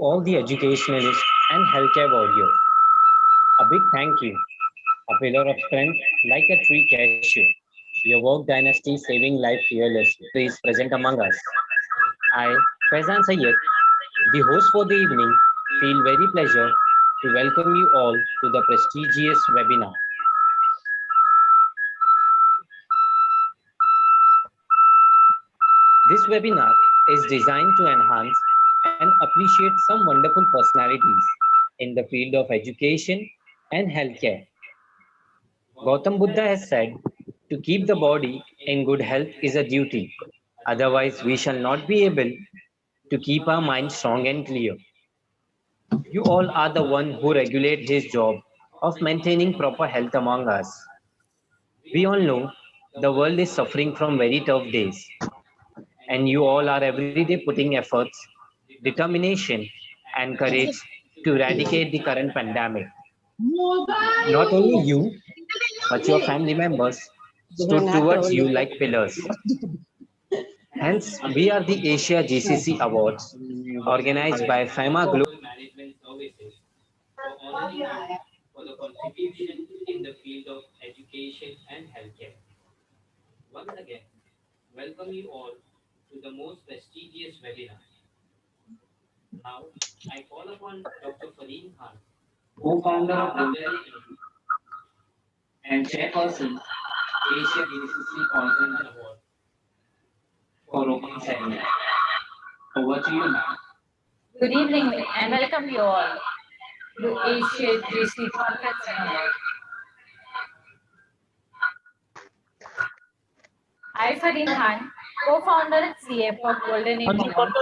all the educationalists and healthcare warriors. A big thank you, a pillar of strength like a tree cashew. Your work dynasty saving life fearlessly is present among us. I, Faizan Sayyed, the host for the evening, feel very pleasure to welcome you all to the prestigious webinar. This webinar is designed to enhance and appreciate some wonderful personalities in the field of education and healthcare. Gautam Buddha has said, to keep the body in good health is a duty. Otherwise, we shall not be able to keep our mind strong and clear. You all are the one who regulate his job of maintaining proper health among us. We all know the world is suffering from very tough days, and you all are every day putting efforts, determination, and courage to eradicate the current pandemic. Not only you, but your family members stood towards you like pillars. Hence, we are the Asia GCC Awards, organized by FEMA Global Management Services, for honoring you for the contribution in the field of education and healthcare. Once again, welcome you all to the most prestigious webinar. Now, I call upon Dr. Fareed Khan, co-founder of Bindaji and chairperson, Asia GCC Conference Award, for opening ceremony. Over to you, ma'am. Good evening and welcome you all to Asia GC Conference Award. I, Fareed Khan, co-founder and CFO of Golden Aim Awards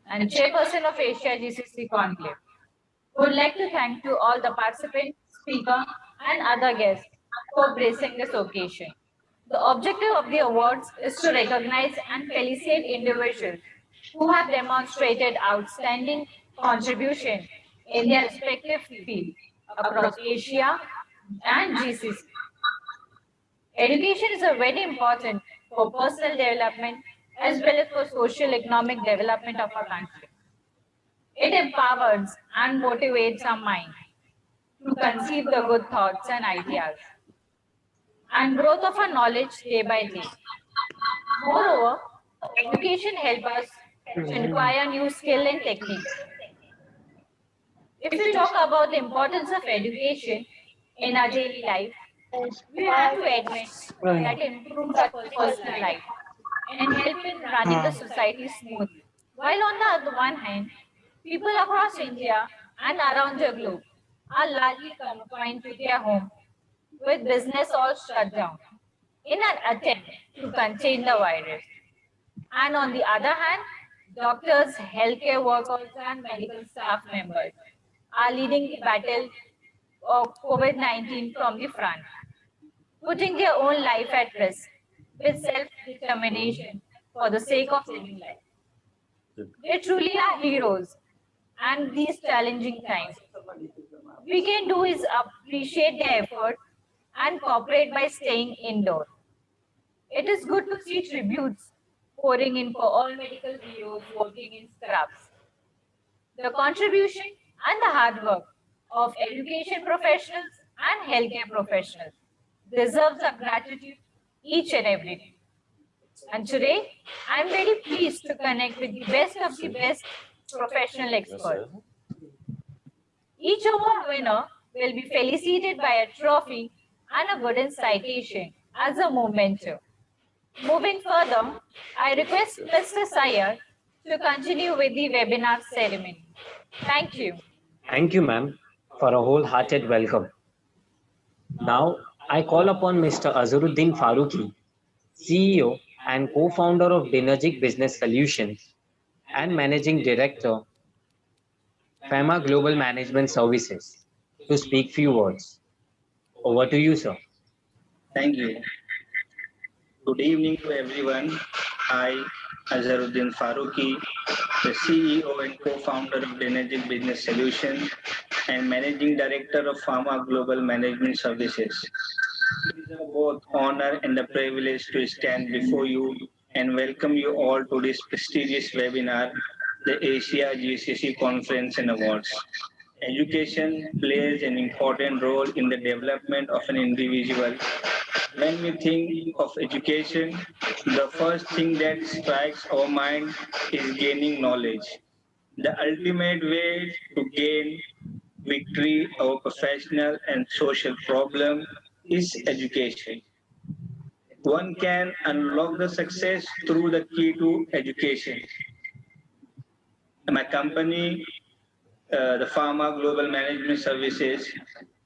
and chairperson of Asia GCC Conclave, would like to thank to all the participants, speaker, and other guests for gracing this occasion. The objective of the awards is to recognize and felicitate individuals who have demonstrated outstanding contribution in their respective field across Asia and GCC. Education is a very important for personal development as well as for social economic development of our country. It empowers and motivates our mind to conceive the good thoughts and ideas and growth of our knowledge day by day. Moreover, education helps us to acquire new skill and techniques. If we talk about the importance of education in our daily life, we have to admit that it improves our personal life and help in running the society smoothly. While on the other one hand, people across India and around the globe are largely confined to their home with business all shut down in an attempt to contain the virus. And on the other hand, doctors, healthcare workers, and medical staff members are leading the battle of COVID-19 from the front, putting their own life at risk with self-determination for the sake of living life. They truly are heroes, and these challenging times, we can do is appreciate their effort and cooperate by staying indoor. It is good to see tributes pouring in for all medical heroes working in scrubs. The contribution and the hard work of education professionals and healthcare professionals deserves our gratitude each and every day. And today, I am very pleased to connect with the best professional experts. Each award winner will be felicitated by a trophy and a wooden citation as a memento. Moving further, I request Mr. Sayer to continue with the webinar ceremony. Thank you. Thank you, ma'am, for a wholehearted welcome. Now, I call upon Mr. Azharuddin Farooqi, CEO and co-founder of Dinergic Business Solutions and Managing Director, FEMA Global Management Services, to speak few words. Over to you, sir. Thank you. Good evening to everyone. I, Azharuddin Farooqi, the CEO and co-founder of Dinergic Business Solutions and Managing Director of Pharma Global Management Services. It is a both honor and a privilege to stand before you and welcome you all to this prestigious webinar the Asia GCC Conference and Awards. Education plays an important role in the development of an individual. When we think of education, the first thing that strikes our mind is gaining knowledge. The ultimate way to gain victory over professional and social problem is education. One can unlock the success through the key to education. My company, the Pharma Global Management Services,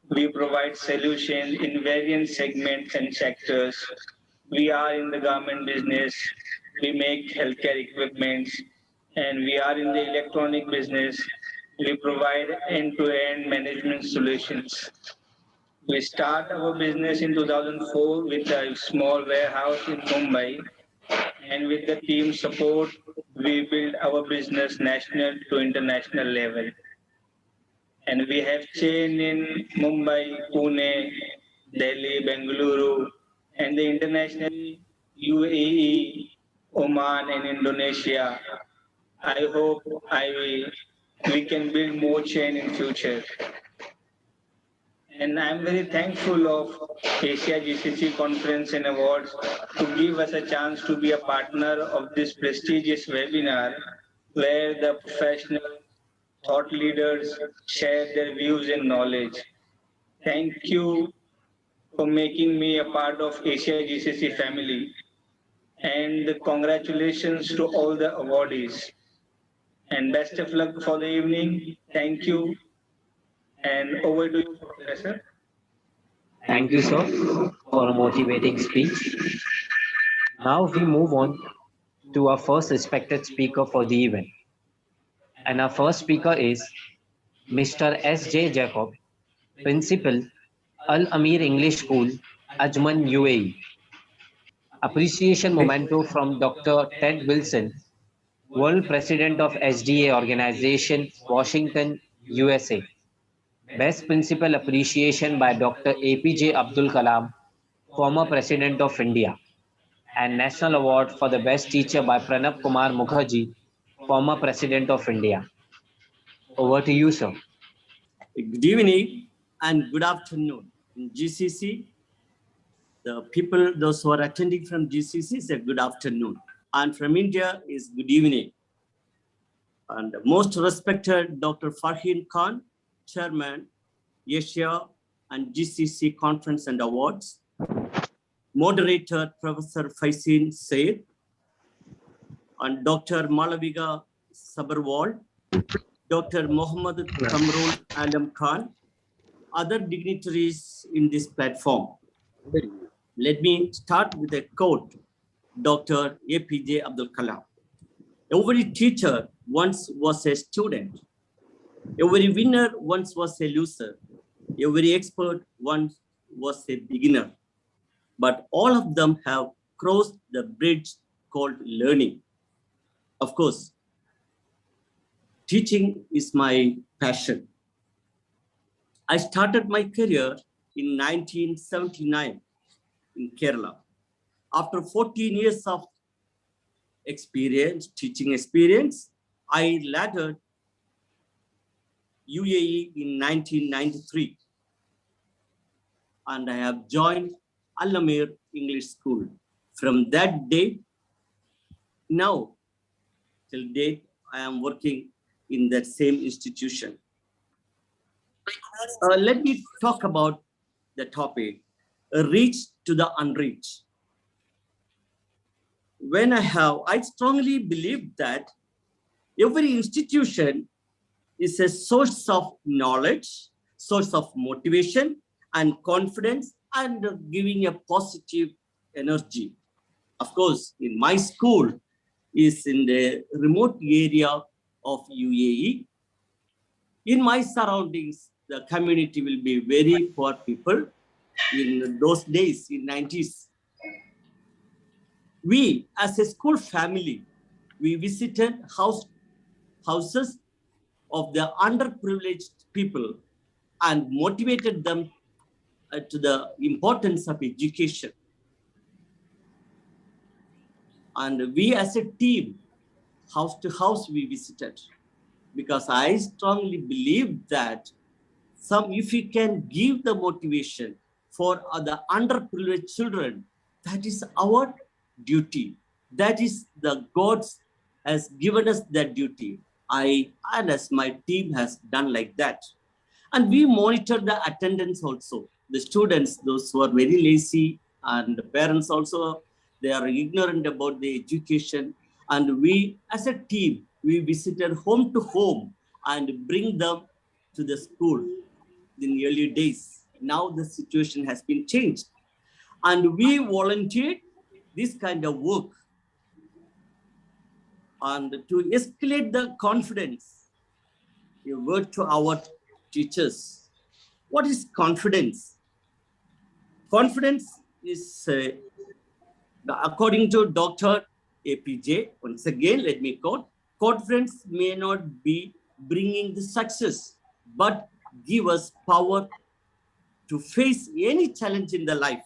we provide solutions in various segments and sectors. We are in the government business, we make healthcare equipments, and we are in the electronic business. We provide end-to-end management solutions. We start our business in 2004 with a small warehouse in Mumbai, and with the team support, we build our business national to international level. And we have chain in Mumbai, Pune, Delhi, Bengaluru, and the international UAE, Oman, and Indonesia. I hope we can build more chain in future. And I'm very thankful of Asia GCC Conference and Awards to give us a chance to be a partner of this prestigious webinar where the professional thought leaders share their views and knowledge. Thank you for making me a part of Asia GCC family, and congratulations to all the awardees. And best of luck for the evening. Thank you. And over to you, Professor. Thank you, sir, for a motivating speech. Now we move on to our first respected speaker for the event. And our first speaker is Mr. S.J. Jacob, Principal, Al Amir English School, Ajman, UAE. Appreciation memento from Dr. Ted Wilson, World President of SDA Organization, Washington, USA. Best Principal Appreciation by Dr. APJ Abdul Kalam, former President of India. And National Award for the Best Teacher by Pranab Kumar Mukherjee, former President of India. Over to you, sir. Good evening and good afternoon. In GCC, the people, those who are attending from GCC, say good afternoon. And from India is good evening. And most respected Dr. Farheen Khan, Chairman, Asia and GCC Conference and Awards, Moderator Professor Faisin Said, and Dr. Malaviga Sabarwal, Dr. Mohammad Kamrul Alam Khan, other dignitaries in this platform. Let me start with a quote, Dr. APJ Abdul Kalam. Every teacher once was a student. Every winner once was a loser. Every expert once was a beginner. But all of them have crossed the bridge called learning. Of course, teaching is my passion. I started my career in 1979 in Kerala. After 14 years of experience, teaching experience, I landed UAE in 1993. And I have joined Al Amir English School. From that day, now, till date, I am working in that same institution. Let me talk about the topic, reach to the unreached. I strongly believe that every institution is a source of knowledge, source of motivation and confidence and giving a positive energy. Of course, in my school is in the remote area of UAE. In my surroundings, the community will be very poor people in those days, in 90s. We, as a school family, we visited houses of the underprivileged people and motivated them to the importance of education. And we as a team house to house we visited, because I strongly believe that if you can give the motivation for the underprivileged children, that is our duty. That is the God's has given us that duty. And as my team has done like that. And we monitor the attendance also. The students, those who are very lazy, and the parents also, they are ignorant about the education. And we, as a team, we visited home to home and bring them to the school in early days. Now the situation has been changed. And we volunteered this kind of work and to escalate the confidence. A word to our teachers. What is confidence? Confidence is, according to Dr. APJ, once again, let me quote, confidence may not be bringing the success, but give us power to face any challenge in the life.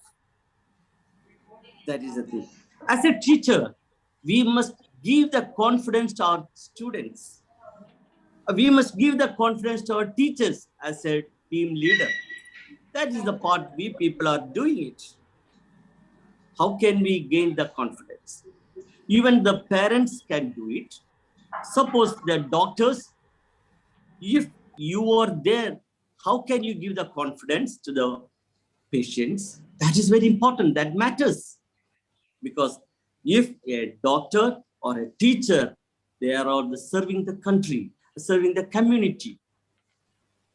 That is the thing. As a teacher, we must give the confidence to our students. We must give the confidence to our teachers as a team leader. That is the part we people are doing it. How can we gain the confidence? Even the parents can do it. Suppose the doctors, if you are there, how can you give the confidence to the patients? That is very important. That matters. Because if a doctor or a teacher, they are all serving the country, serving the community,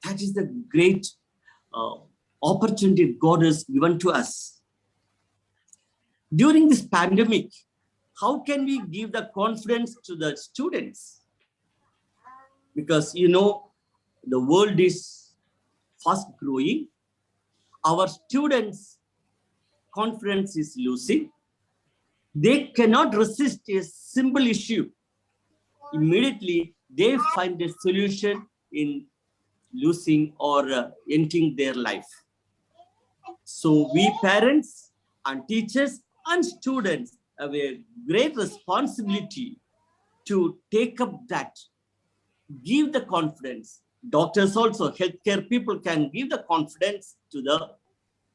that is the great opportunity God has given to us. During this pandemic, how can we give the confidence to the students? Because, you know, the world is fast growing. Our students' confidence is losing. They cannot resist a simple issue. Immediately, they find a solution in losing or ending their life. So we parents and teachers and students have a great responsibility to take up that, give the confidence. Doctors also, healthcare people can give the confidence to the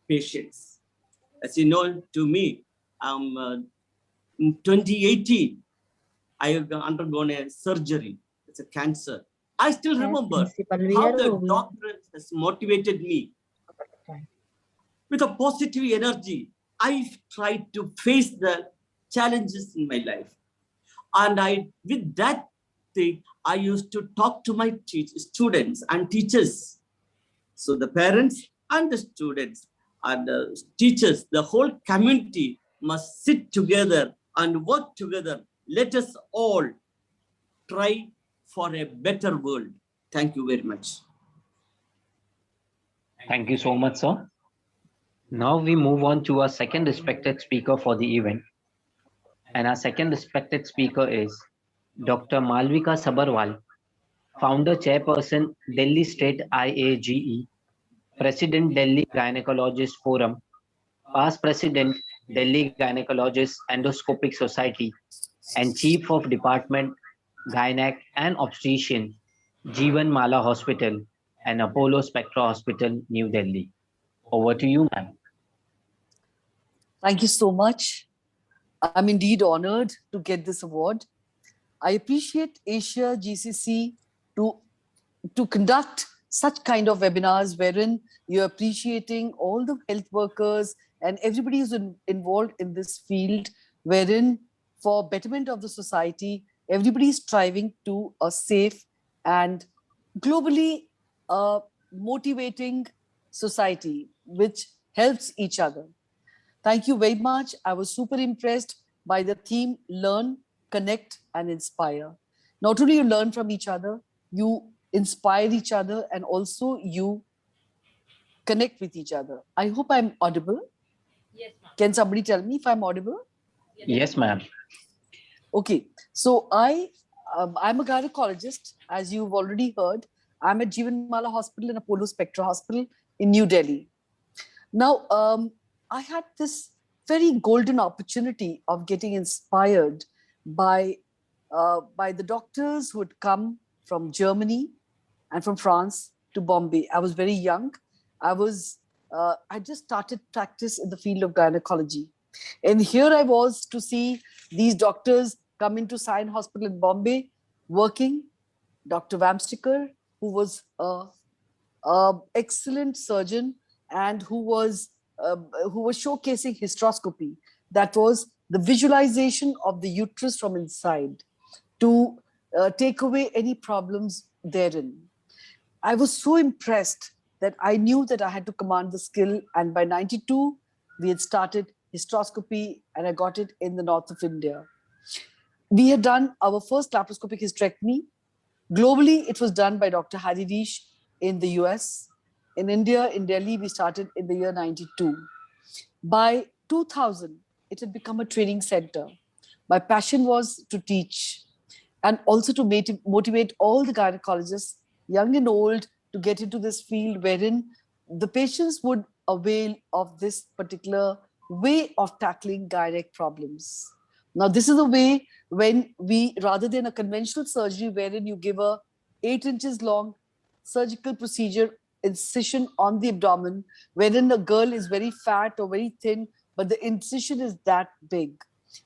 patients. As you know, to me, in 2018, I have undergone a surgery. It's a cancer. I still remember how the doctor has motivated me. With a positive energy, I tried to face the challenges in my life. And with that thing, I used to talk to my students and teachers. So the parents and the students and the teachers, the whole community must sit together and work together. Let us all try for a better world. Thank you very much. Thank you so much, sir. Now we move on to our second respected speaker for the event. And our second respected speaker is Dr. Malvika Sabharwal, Founder Chairperson, Delhi State IAGE, President, Delhi Gynecologist Forum, Past President, Delhi Gynecologist Endoscopic Society, and Chief of Department, Gynac and Obstetrician, Jeevan Mala Hospital and Apollo Spectra Hospital, New Delhi. Over to you, ma'am. Thank you so much. I'm indeed honored to get this award. I appreciate Asia GCC to conduct such kind of webinars wherein you're appreciating all the health workers and everybody who's involved in this field, wherein for betterment of the society, everybody is striving to a safe and globally motivating society, which helps each other. Thank you very much. I was super impressed by the theme, learn, connect, and inspire. Not only you learn from each other, you inspire each other, and also you connect with each other. I hope I'm audible. Yes, ma'am. Can somebody tell me if I'm audible? Yes, ma'am. Okay, so I'm a gynecologist, as you've already heard. I'm at Jeevan Mala Hospital and Apollo Spectra Hospital in New Delhi. Now, I had this very golden opportunity of getting inspired by by the doctors who had come from Germany and from France to Bombay. I was very young. I just started practice in the field of gynecology. And here I was to see these doctors come into Sion Hospital in Bombay working. Dr. Wamstikar, who was an excellent surgeon and who was showcasing hysteroscopy. That was the visualization of the uterus from inside to take away any problems therein. I was so impressed that I knew that I had to command the skill. And by 92, we had started hysteroscopy and I got it in the north of India. We had done our first laparoscopic hysterectomy. Globally, it was done by Dr. Harry Risch in the US. In India, in Delhi, we started in the year 92. By 2000, it had become a training center. My passion was to teach and also to motivate all the gynecologists, young and old, to get into this field wherein the patients would avail of this particular way of tackling gynec problems. Now, this is a way when we, rather than a conventional surgery wherein you give a 8 inches long surgical procedure incision on the abdomen, wherein a girl is very fat or very thin, but the incision is that big.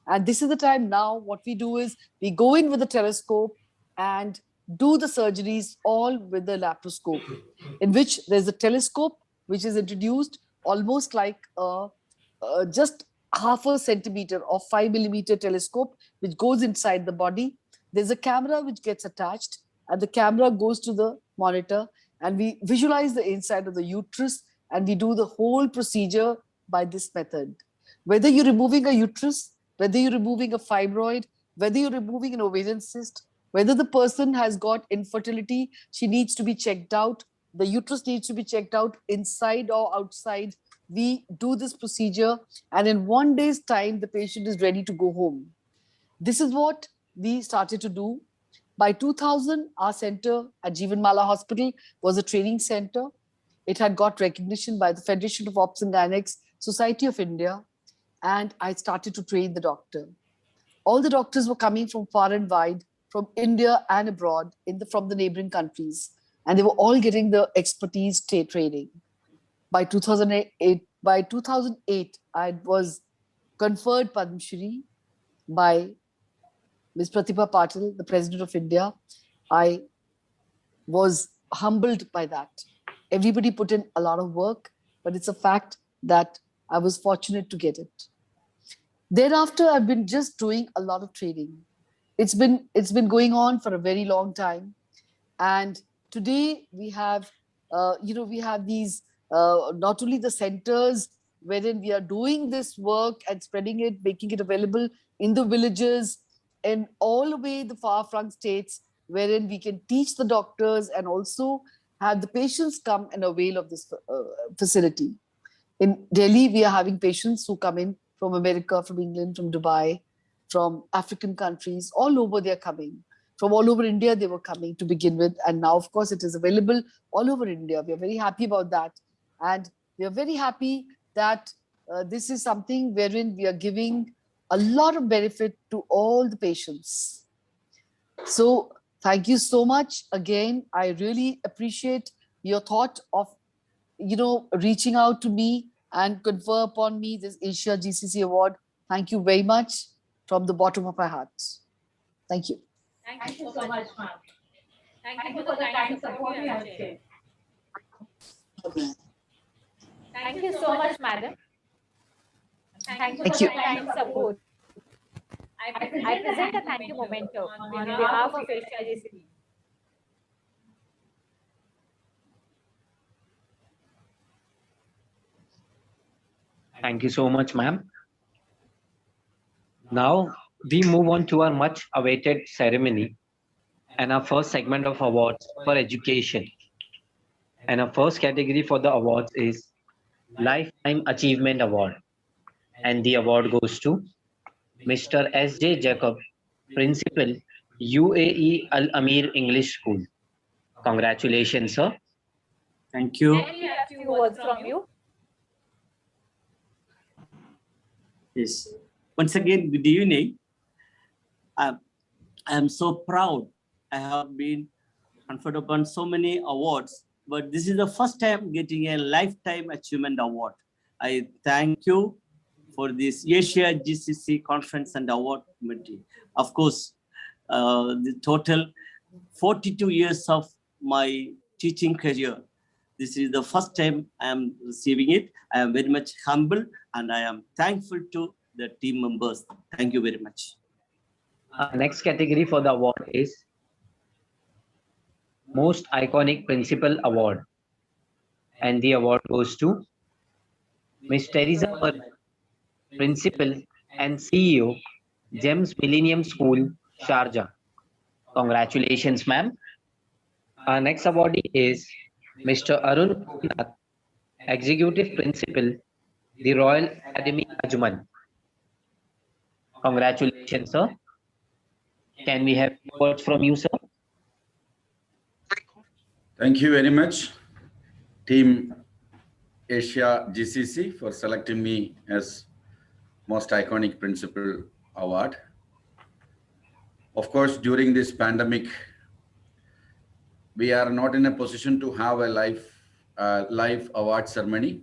And this is the time now, what we do is we go in with a telescope and do the surgeries all with the laparoscope, in which there's a telescope which is introduced almost like just half a centimeter or 5 millimeter telescope, which goes inside the body. There's a camera which gets attached and the camera goes to the monitor and we visualize the inside of the uterus and we do the whole procedure by this method. Whether you're removing a uterus, whether you're removing a fibroid, whether you're removing an ovarian cyst, whether the person has got infertility, she needs to be checked out. The uterus needs to be checked out inside or outside. We do this procedure and in 1 day's time, the patient is ready to go home. This is what we started to do. By 2000, our center at Jeevan Mala Hospital was a training center. It had got recognition by the Federation of Obs and Gynecology Society of India. And I started to train the doctor. All the doctors were coming from far and wide, from India and abroad, from the neighboring countries. And they were all getting the expertise training. By 2008, I was conferred Padma Shri by Ms. Pratibha Patil, the President of India. I was humbled by that. Everybody put in a lot of work, but it's a fact that I was fortunate to get it. Thereafter, I've been just doing a lot of training. It's been going on for a very long time. And today we have, we have these, not only the centers wherein we are doing this work and spreading it, making it available in the villages and all the way the far-flung states, wherein we can teach the doctors and also have the patients come and avail of this facility. In Delhi, we are having patients who come in from America, from England, from Dubai, from African countries, all over they're coming. From all over India, they were coming to begin with. And now, of course, it is available all over India. We are very happy about that. And we are very happy that this is something wherein we are giving a lot of benefit to all the patients. So thank you so much. Again, I really appreciate your thought of, reaching out to me and confer upon me this Asia GCC award. Thank you very much from the bottom of my heart. Thank you. Thank you so much, ma'am. Thank you for the kind support you have shared. Thank you so much, madam. Thank you for the kind support. I present a thank you memento on behalf of Asia GCC. Thank you so much, ma'am. Now we move on to our much awaited ceremony and our first segment of awards for education. And our first category for the awards is Lifetime Achievement Award. And the award goes to Mr. S.J. Jacob, Principal, UAE Al Amir English School. Congratulations, sir. Thank you. Can we have a few words from you? Yes. Once again, good evening. I am so proud. I have been conferred upon so many awards, but this is the first time getting a Lifetime Achievement Award. I thank you for this Asia GCC Conference and Award Committee. Of course, the total 42 years of my teaching career. This is the first time I am receiving it. I am very much humble and I am thankful to the team members. Thank you very much. Next category for the award is Most Iconic Principal Award. And the award goes to Ms. Teresa Perman, Principal and CEO, GEMS Millennium School, Sharjah. Congratulations, ma'am. Our next awardee is Mr. Arun Gopinath, Executive Principal, the Royal Academy, Ajman. Congratulations, sir. Can we have words from you, sir? Thank you very much, Team Asia GCC, for selecting me as Most Iconic Principal Award. Of course, during this pandemic, we are not in a position to have a live award ceremony,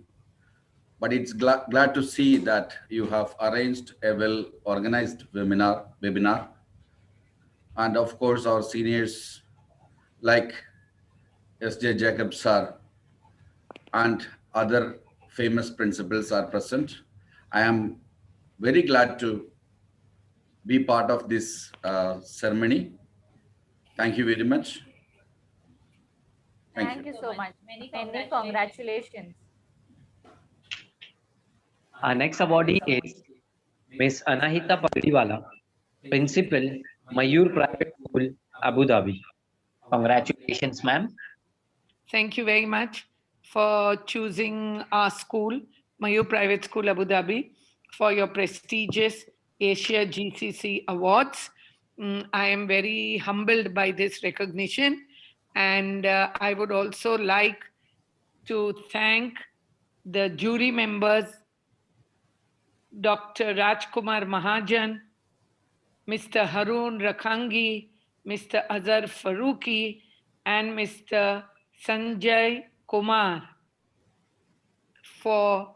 but it's glad to see that you have arranged a well-organized webinar. And of course, our seniors like S.J. Jacob sir and other famous principals are present. I am very glad to be part of this ceremony. Thank you very much. Thank you so much. Many congratulations. Our next awardee is Ms. Anahita Pagdiwala, Principal, Mayur Private School, Abu Dhabi. Congratulations, ma'am. Thank you very much for choosing our school, Mayur Private School, Abu Dhabi, for your prestigious Asia GCC Awards. I am very humbled by this recognition. And I would also like to thank the jury members, Dr. Rajkumar Mahajan, Mr. Harun Rakhangi, Mr. Azhar Faruqi, and Mr. Sanjay Kumar for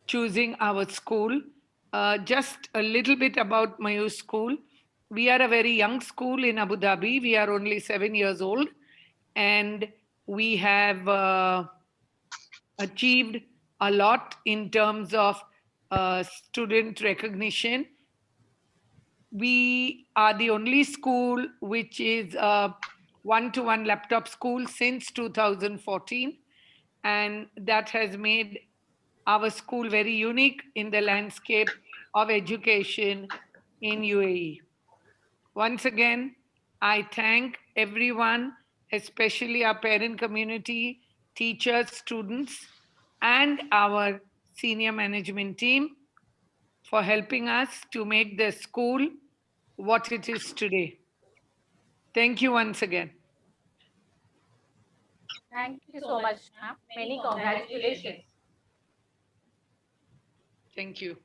choosing our school. Just a little bit about Mayur School. We are a very young school in Abu Dhabi. We are only 7 years old, and we have achieved a lot in terms of student recognition. We are the only school which is a one-to-one laptop school since 2014, and that has made our school very unique in the landscape of education in UAE. Once again, I thank everyone, especially our parent community, teachers, students, and our senior management team for helping us to make the school what it is today. Thank you once again. Thank you so much, ma'am. Many congratulations. Thank you.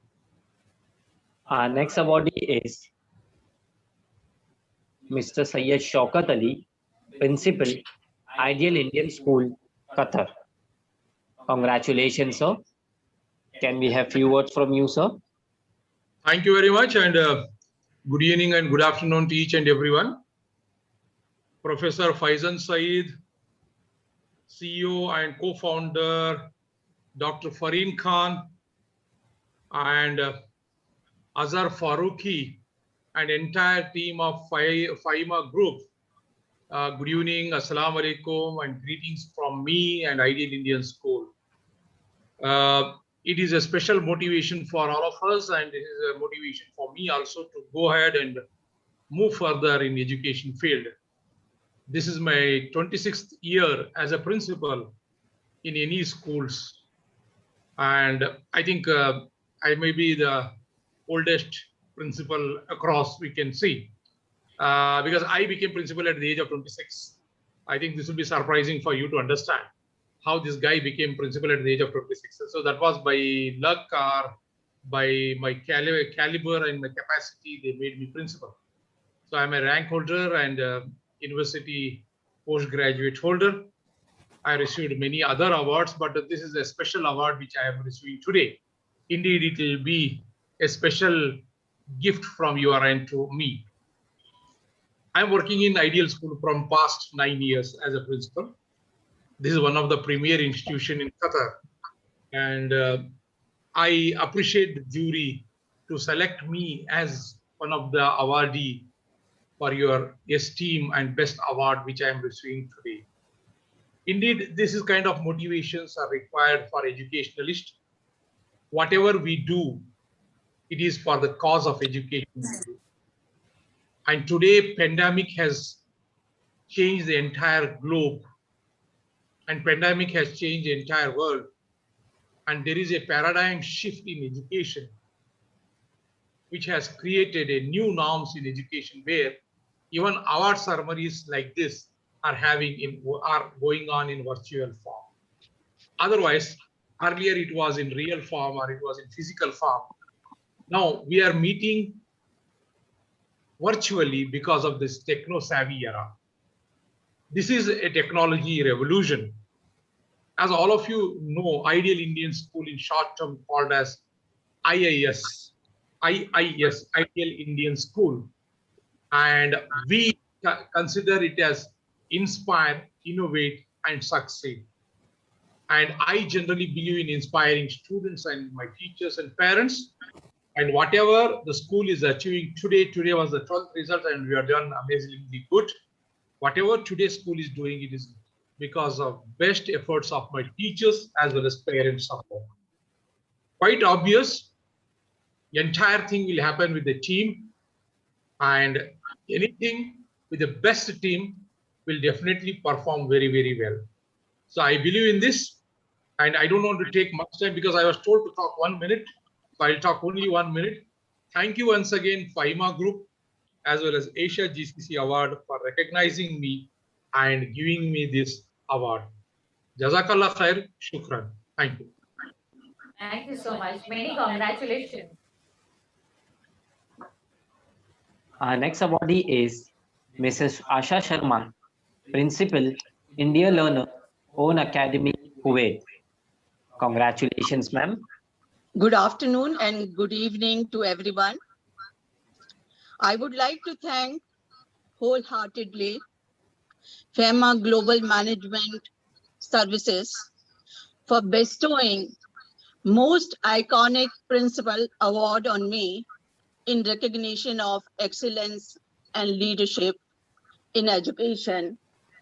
Our next awardee is Mr. Syed Shaukat Ali, Principal, Ideal Indian School, Qatar. Congratulations, sir. Can we have few words from you, sir? Thank you very much, and good evening and good afternoon to each and everyone. Professor Faizan Saeed, CEO and co-founder, Dr. Fareen Khan, and Azhar Faruqi, and entire team of FAIMA Group. Good evening, Assalamu Alaikum, and greetings from me and Ideal Indian School. It is a special motivation for all of us, and it is a motivation for me also to go ahead and move further in the education field. This is my 26th year as a principal in any schools. And I think I may be the oldest principal across we can see, because I became principal at the age of 26. I think this will be surprising for you to understand how this guy became principal at the age of 26. So that was by luck or by my caliber and my capacity, they made me principal. So I'm a rank holder and university postgraduate holder. I received many other awards, but this is a special award which I am receiving today. Indeed, it will be a special gift from your end to me. I'm working in Ideal School from past 9 years as a principal. This is one of the premier institution in Qatar. And I appreciate the jury to select me as one of the awardee for your esteem and best award which I am receiving today. Indeed, this is kind of motivations are required for educationalists. Whatever we do, it is for the cause of education. And today, pandemic has changed the entire globe, and pandemic has changed the entire world. And there is a paradigm shift in education, which has created a new norms in education where even award ceremonies like this are going on in virtual form. Otherwise, earlier it was in real form or it was in physical form. Now we are meeting virtually because of this techno-savvy era. This is a technology revolution. As all of you know, Ideal Indian School in short term called as IIS, Ideal Indian School. And we consider it as inspire, innovate, and succeed. And I generally believe in inspiring students and my teachers and parents. And whatever the school is achieving today was the 12th result, and we are done amazingly good. Whatever today's school is doing, it is because of best efforts of my teachers as well as parents support. Quite obvious, the entire thing will happen with the team, and anything with the best team will definitely perform very, very well. So I believe in this, and I don't want to take much time because I was told to talk 1 minute. So I'll talk only 1 minute. Thank you once again, FAIMA Group, as well as Asia GCC Award for recognizing me and giving me this award. Jazakallah khair, shukran. Thank you. Thank you so much. Many congratulations. Our next awardee is Mrs. Asha Sharma, Principal, India Learner, Own Academy, Kuwait. Congratulations, ma'am. Good afternoon and good evening to everyone. I would like to thank wholeheartedly FEMA Global Management Services for bestowing Most Iconic Principal Award on me in recognition of excellence and leadership in education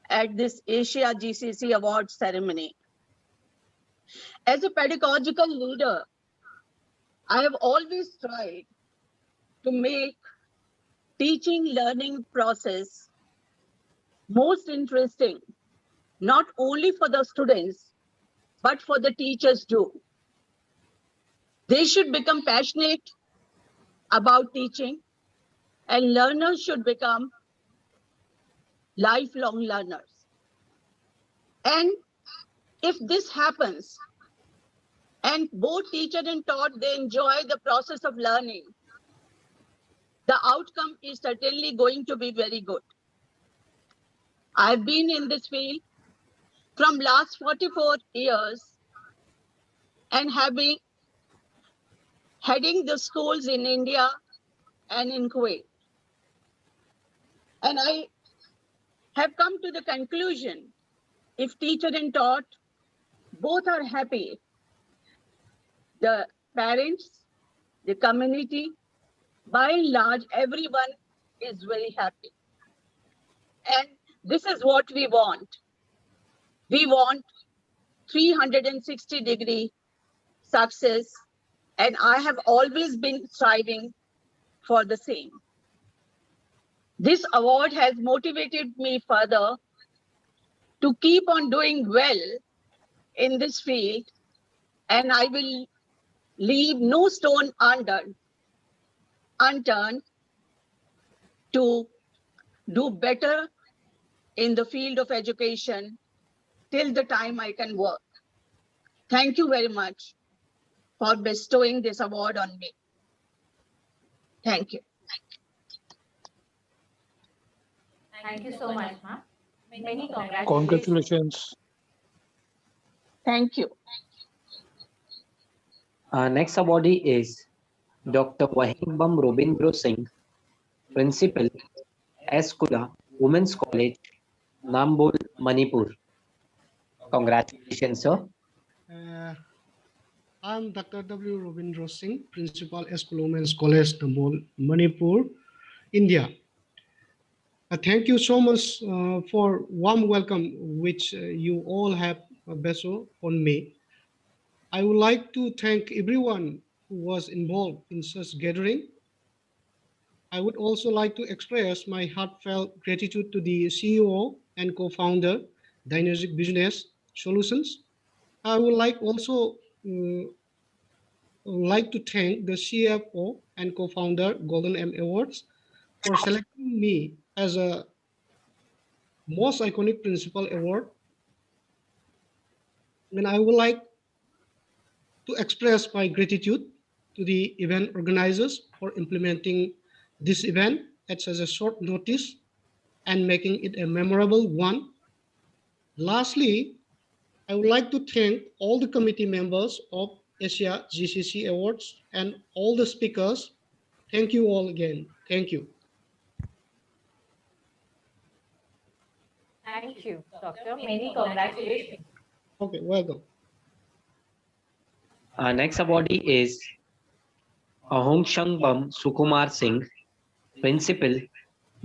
at this Asia GCC Award ceremony. As a pedagogical leader, I have always tried to make teaching learning process most interesting, not only for the students, but for the teachers too. They should become passionate about teaching, and learners should become lifelong learners. And if this happens, and both teacher and taught, they enjoy the process of learning, the outcome is certainly going to be very good. I've been in this field from last 44 years and have been heading the schools in India and in Kuwait. And I have come to the conclusion, if teacher and taught both are happy, the parents, the community, by and large, everyone is very happy. And this is what we want. We want 360-degree success, and I have always been striving for the same. This award has motivated me further to keep on doing well in this field, and I will leave no stone unturned to do better in the field of education till the time I can work. Thank you very much for bestowing this award on me. Thank you. Thank you so much, ma'am. Many congratulations. Congratulations. Thank you. Our next awardee is Dr. Wahimbam Robindro Singh, Principal, Eskula Women's College, Nambol, Manipur. Congratulations, sir. I'm Dr. W. Robindro Singh, Principal, School Women's College, Nambol, Manipur, India. Thank you so much for warm welcome which you all have bestowed on me. I would like to thank everyone who was involved in such gathering. I would also like to express my heartfelt gratitude to the CEO and co-founder, Dynamic Business Solutions. I would like also like to thank the CFO and co-founder Golden M Awards for selecting me as a most iconic principal award. And I would like to express my gratitude to the event organizers for implementing this event at such a short notice and making it a memorable one. Lastly, I would like to thank all the committee members of Asia GCC Awards and all the speakers. Thank you all again. Thank you. Thank you, Doctor. Many congratulations. Okay, welcome. Our next awardee is Ahongshang Sukumar Singh, Principal,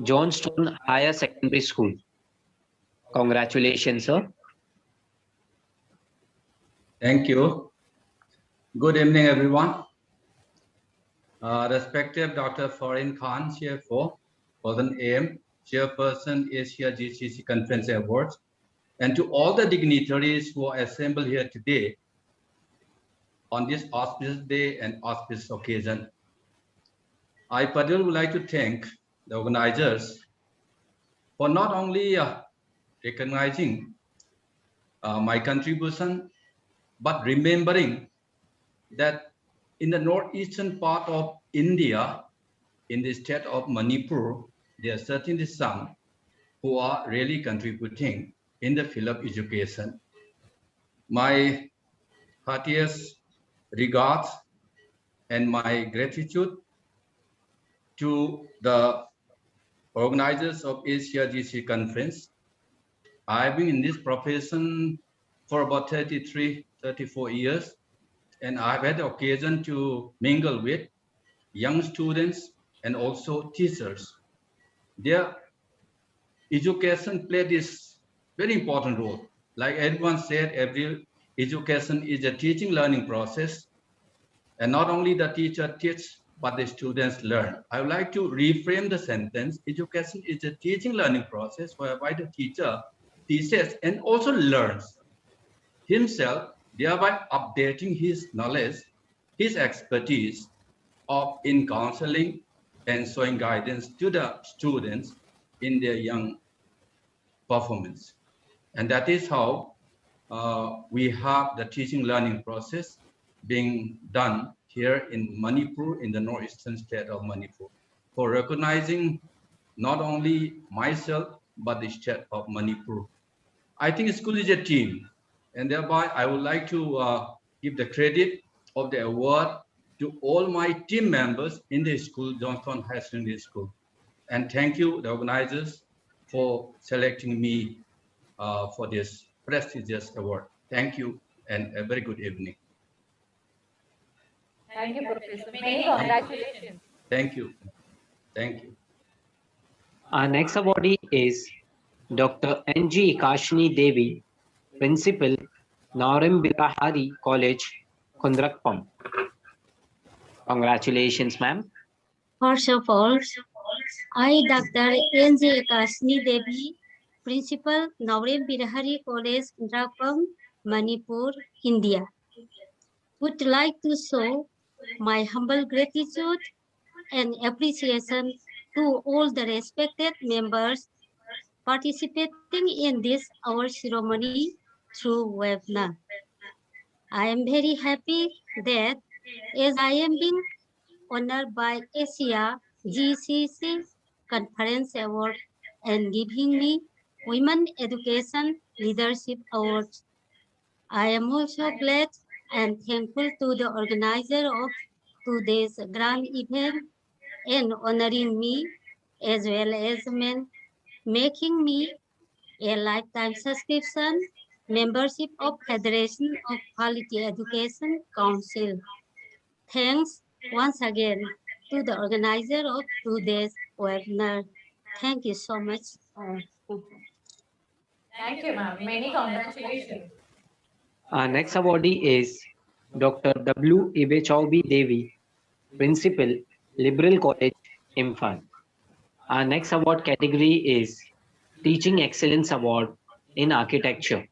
Johnstone Higher Secondary School. Congratulations, sir. Thank you. Good evening, everyone. Respected Dr. Farin Khan, CFO, Golden AM, Chairperson, Asia GCC Conference Awards, and to all the dignitaries who are assembled here today on this auspicious day and auspicious occasion. I particularly would like to thank the organizers for not only recognizing my contribution, but remembering that in the northeastern part of India, in the state of Manipur, there are certainly some who are really contributing in the field of education. My heartiest regards and my gratitude to the organizers of Asia GCC Conference. I've been in this profession for about 33, 34 years, and I've had the occasion to mingle with young students and also teachers. Their education played this very important role. Like everyone said, every education is a teaching learning process. And not only the teacher teaches, but the students learn. I would like to reframe the sentence. Education is a teaching learning process whereby the teacher teaches and also learns himself, thereby updating his knowledge, his expertise in counseling and showing guidance to the students in their young performance. And that is how we have the teaching learning process being done here in Manipur, in the northeastern state of Manipur, for recognizing not only myself, but the state of Manipur. I think school is a team, and thereby I would like to give the credit of the award to all my team members in the school, Johnstone High Secondary School. And thank you, the organizers, for selecting me for this prestigious award. Thank you, and a very good evening. Thank you, Professor. Many congratulations. Thank you. Thank you. Our next awardee is Dr. N.G. Kashni Devi, Principal, Naurim Bilahari College, Kundrakpam. Congratulations, ma'am. First of all, I, Dr. N.G. Kashni Devi, Principal, Naurim Bilahari College, Kundrakpam, Manipur, India, would like to show my humble gratitude and appreciation to all the respected members participating in this award ceremony through webinar. I am very happy that as I am being honored by Asia GCC Conference Award and giving me Women Education Leadership Awards. I am also glad and thankful to the organizer of today's grand event and honoring me as well as making me a lifetime subscription membership of Federation of Quality Education Council. Thanks once again to the organizer of today's webinar. Thank you so much. Thank you, ma'am. Many congratulations. Our next awardee is Dr. W. Ibechaubi Devi, Principal, Liberal College, Imphal. Our next award category is Teaching Excellence Award in Architecture.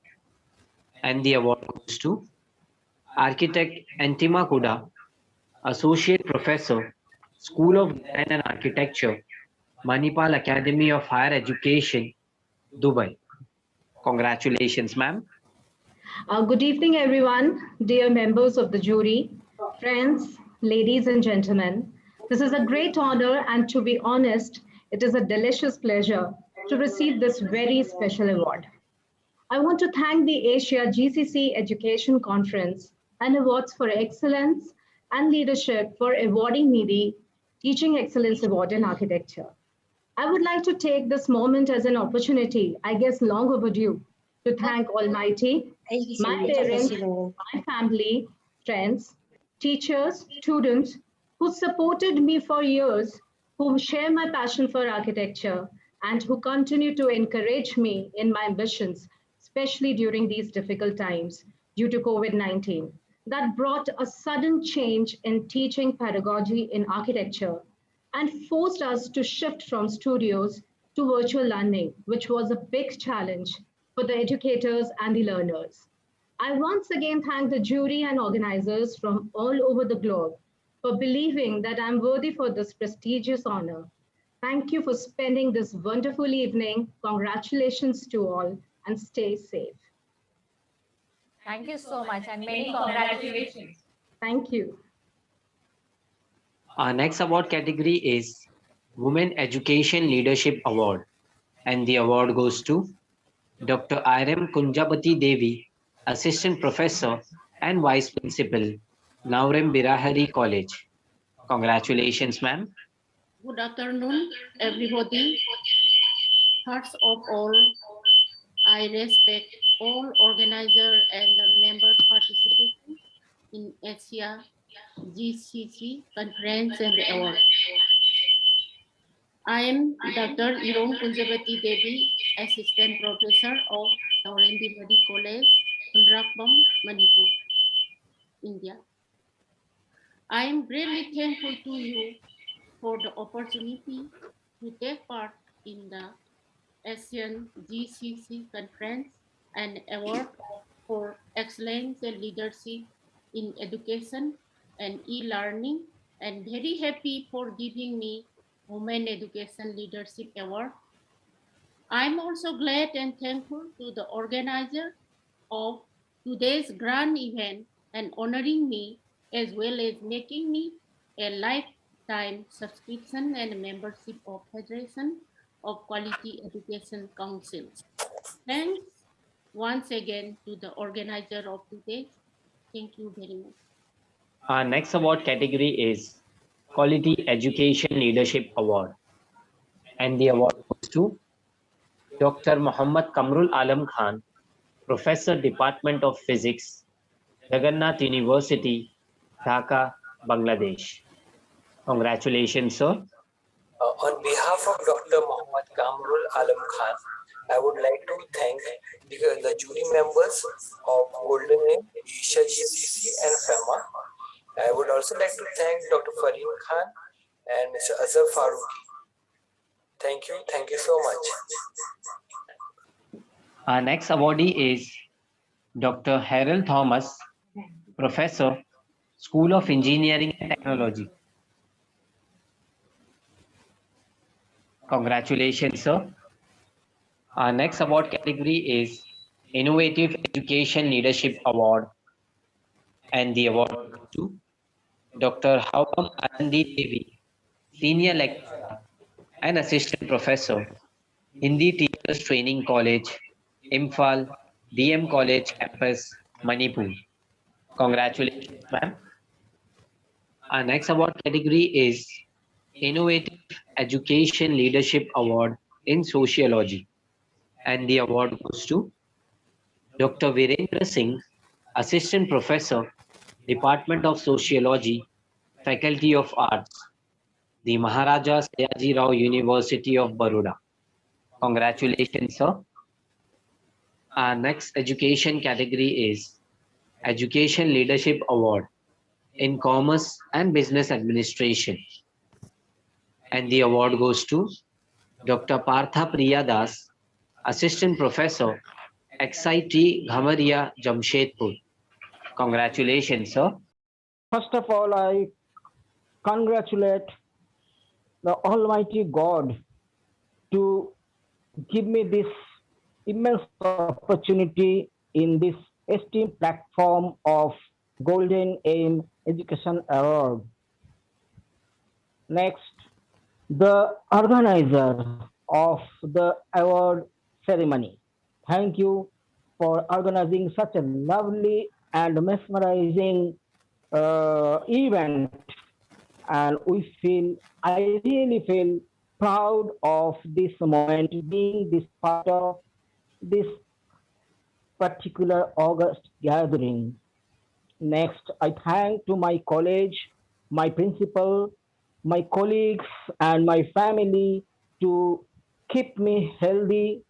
And the award goes to Architect Antima Kuda, Associate Professor, School of Design and Architecture, Manipal Academy of Higher Education, Dubai. Congratulations, ma'am. Good evening, everyone, dear members of the jury, friends, ladies and gentlemen. This is a great honor, and to be honest, it is a delicious pleasure to receive this very special award. I want to thank the Asia GCC Education Conference and Awards for Excellence and Leadership for awarding me the Teaching Excellence Award in Architecture. I would like to take this moment as an opportunity, I guess long overdue, to thank Almighty, my parents, my family, friends, teachers, students who supported me for years, who share my passion for architecture, and who continue to encourage me in my ambitions, especially during these difficult times due to COVID-19, that brought a sudden change in teaching pedagogy in architecture and forced us to shift from studios to virtual learning, which was a big challenge for the educators and the learners. I once again thank the jury and organizers from all over the globe for believing that I'm worthy for this prestigious honor. Thank you for spending this wonderful evening. Congratulations to all and stay safe. Thank you so much and many congratulations. Thank you. Our next award category is Women Education Leadership Award. And the award goes to Dr. Irem Kunjabati Devi, Assistant Professor and Vice Principal, Naurem Birahari College. Congratulations, ma'am. Good afternoon, everybody. First of all, I respect all organizers and the members participating in Asia GCC conference and award. I am Dr. Irem Kunjabati Devi, Assistant Professor of Naurem Birahari College, Kundrakbam, Manipur, India. I am greatly thankful to you for the opportunity to take part in the Asian GCC conference and award for excellence and leadership in education and e-learning, and very happy for giving me Women Education Leadership Award. I'm also glad and thankful to the organizer of today's grand event and honoring me as well as making me a lifetime subscription and membership of Federation of Quality Education Council. Thanks once again to the organizer of today. Thank you very much. Our next award category is Quality Education Leadership Award. And the award goes to Dr. Muhammad Kamrul Alam Khan, Professor, Department of Physics, Jagannath University, Dhaka, Bangladesh. Congratulations, sir. On behalf of Dr. Muhammad Kamrul Alam Khan, I would like to thank the jury members of Golden Asia GCC and FEMA. I would also like to thank Dr. Fareem Khan and Mr. Azhar Farooqi. Thank you so much. Our next awardee is Dr. Harold Thomas, Professor, School of Engineering and Technology. Congratulations, sir. Our next award category is Innovative Education Leadership Award. And the award goes to Dr. Hawam Anandi Devi, Senior Lecturer and Assistant Professor, Hindi Teachers Training College, Imphal, DM College Campus, Manipur. Congratulations, ma'am. Our next award category is Innovative Education Leadership Award in Sociology. And the award goes to Dr. Virendra Singh, Assistant Professor, Department of Sociology, Faculty of Arts, the Maharaja Sayaji Rao University of Baroda. Congratulations, sir. Our next education category is Education Leadership Award in Commerce and Business Administration. And the award goes to Dr. Partha Priyadas, Assistant Professor, XIT Ghamaria, Jamshedpur. Congratulations, sir. First of all, I congratulate the Almighty God to give me this immense opportunity in this esteemed platform of Golden Aim Education Award. Next, the organizer of the award ceremony. Thank you for organizing such a lovely and mesmerizing event. And I really feel proud of this moment, being this part of this particular August gathering. Next, I thank to my college, my principal, my colleagues, and my family to keep me healthy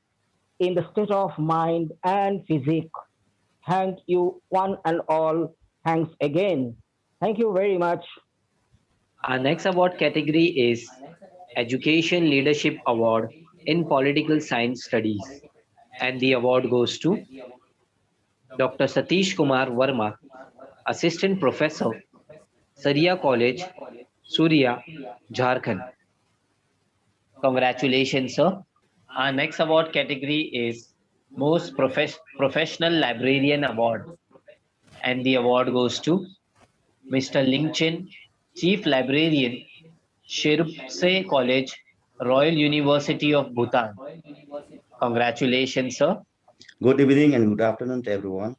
in the state of mind and physique. Thank you, one and all. Thanks again. Thank you very much. Our next award category is Education Leadership Award in Political Science Studies. And the award goes to Dr. Satish Kumar Verma, Assistant Professor, Saria College, Surya, Jharkhand. Congratulations, sir. Our next award category is Most Professional Librarian Award. And the award goes to Mr. Ling Chen, Chief Librarian, Sherupse College, Royal University of Bhutan. Congratulations, sir. Good evening and good afternoon to everyone.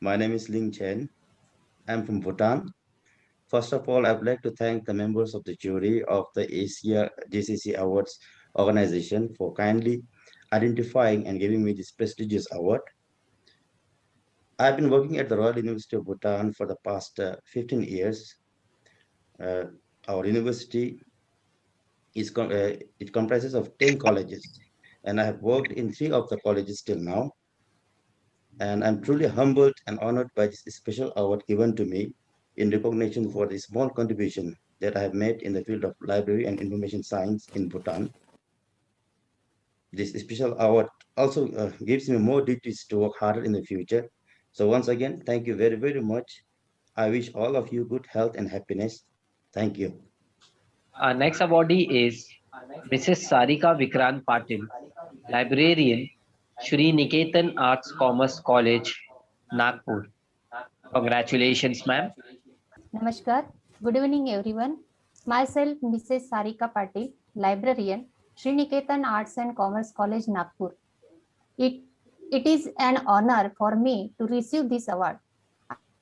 My name is Ling Chen. I'm from Bhutan. First of all, I would like to thank the members of the jury of the Asia GCC Awards organization for kindly identifying and giving me this prestigious award. I've been working at the Royal University of Bhutan for the past 15 years. Our university it comprises of 10 colleges, and I have worked in 3 of the colleges till now. And I'm truly humbled and honored by this special award given to me in recognition for the small contribution that I have made in the field of library and information science in Bhutan. This special award also gives me more duties to work harder in the future. So once again, thank you very, very much. I wish all of you good health and happiness. Thank you. Our next awardee is Mrs. Sarika Vikrant Patil, Librarian, Shri Niketan Arts Commerce College, Nagpur. Congratulations, ma'am. Namaskar. Good evening, everyone. Myself, Mrs. Sarika Patil, Librarian, Shri Niketan Arts and Commerce College, Nagpur. It is an honor for me to receive this award.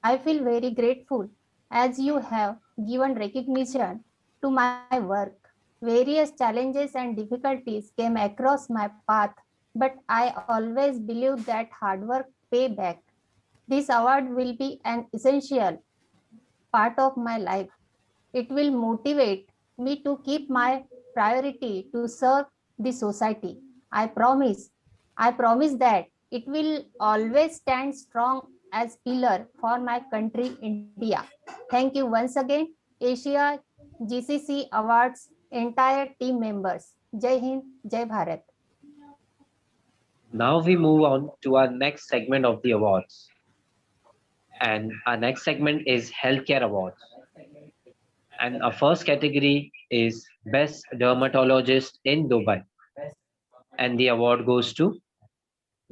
I feel very grateful as you have given recognition to my work. Various challenges and difficulties came across my path, but I always believed that hard work pay back. This award will be an essential part of my life. It will motivate me to keep my priority to serve the society. I promise that it will always stand strong as pillar for my country, India. Thank you once again, Asia GCC Awards entire team members. Jai Hind, Jai Bharat. Now we move on to our next segment of the awards. And our next segment is Healthcare Awards. And our first category is Best Dermatologist in Dubai. And the award goes to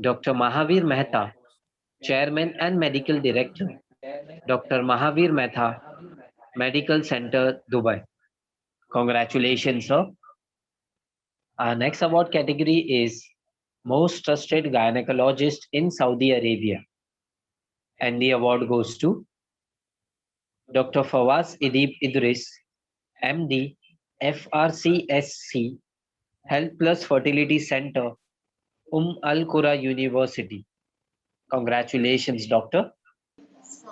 Dr. Mahavir Mehta, Chairman and Medical Director, Dr. Mahavir Mehta, Medical Center, Dubai. Congratulations, sir. Our next award category is Most Trusted Gynecologist in Saudi Arabia. And the award goes to Dr. Fawaz Idib Idris, MD, FRCSC, Health Plus Fertility Center, Al Qura University. Congratulations, Doctor.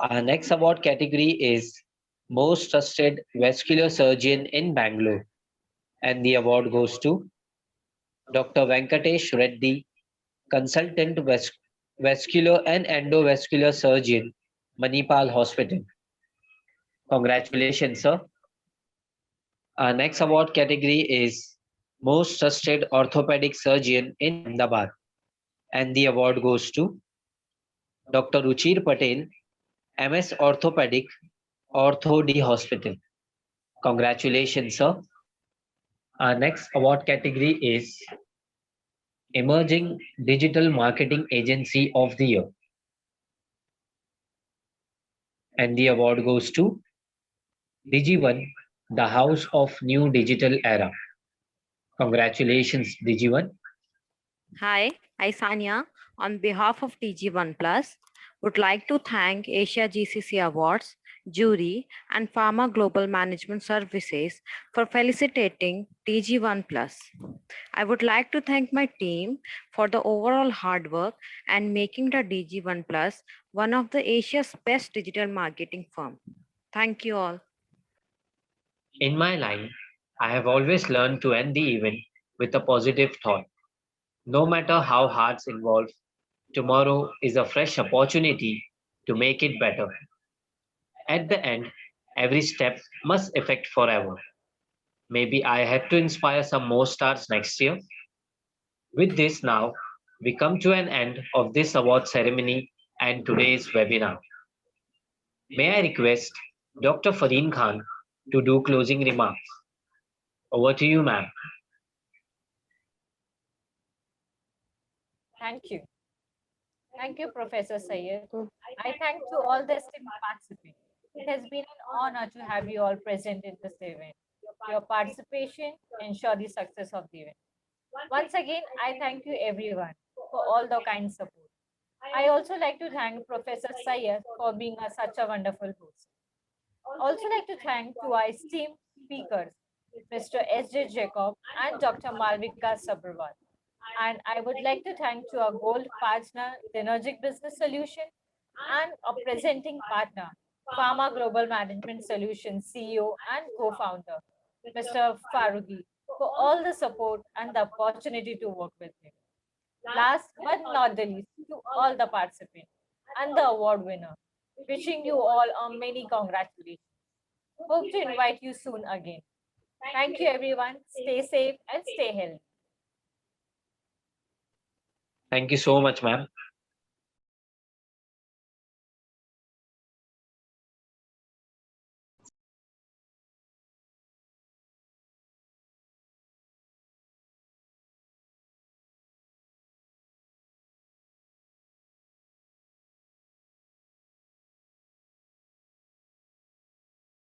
Our next award category is Most Trusted Vascular Surgeon in Bangalore. And the award goes to Dr. Venkatesh Reddy, Consultant Vascular and Endovascular Surgeon, Manipal Hospital. Congratulations, sir. Our next award category is Most Trusted Orthopedic Surgeon in Ahmedabad. And the award goes to Dr. Ruchir Patel, MS Orthopedic, Ortho D Hospital. Congratulations, sir. Our next award category is Emerging Digital Marketing Agency of the Year. And the award goes to DigiOne, the House of New Digital Era. Congratulations, DigiOne. Hi, I Sanya. On behalf of DG1 Plus, would like to thank Asia GCC Awards, jury, and Pharma Global Management Services for felicitating DG1 Plus. I would like to thank my team for the overall hard work and making the DG1 Plus one of the Asia's best digital marketing firm. Thank you all. In my line, I have always learned to end the event with a positive thought. No matter how hard's involved, tomorrow is a fresh opportunity to make it better. At the end, every step must affect forever. Maybe I had to inspire some more stars next year. With this now, we come to an end of this award ceremony and today's webinar. May I request Dr. Fareen Khan to do closing remarks. Over to you, ma'am. Thank you. Thank you, Professor Sayed. I thank to all the esteemed participants. It has been an honor to have you all present in this event. Your participation ensures the success of the event. Once again, I thank you everyone for all the kind support. I also like to thank Professor Sayed for being such a wonderful host. Also like to thank to our esteemed speakers, Mr. S.J. Jacob and Dr. Malvika Sabharwal. And I would like to thank to our gold partner, Denergic Business Solution, and a presenting partner, Pharma Global Management Solutions CEO and co-founder, Mr. Faruqi, for all the support and the opportunity to work with him. Last but not the least, to all the participants and the award winner, wishing you all many congratulations. Hope to invite you soon again. Thank you, everyone. Stay safe and stay healthy. Thank you so much, ma'am.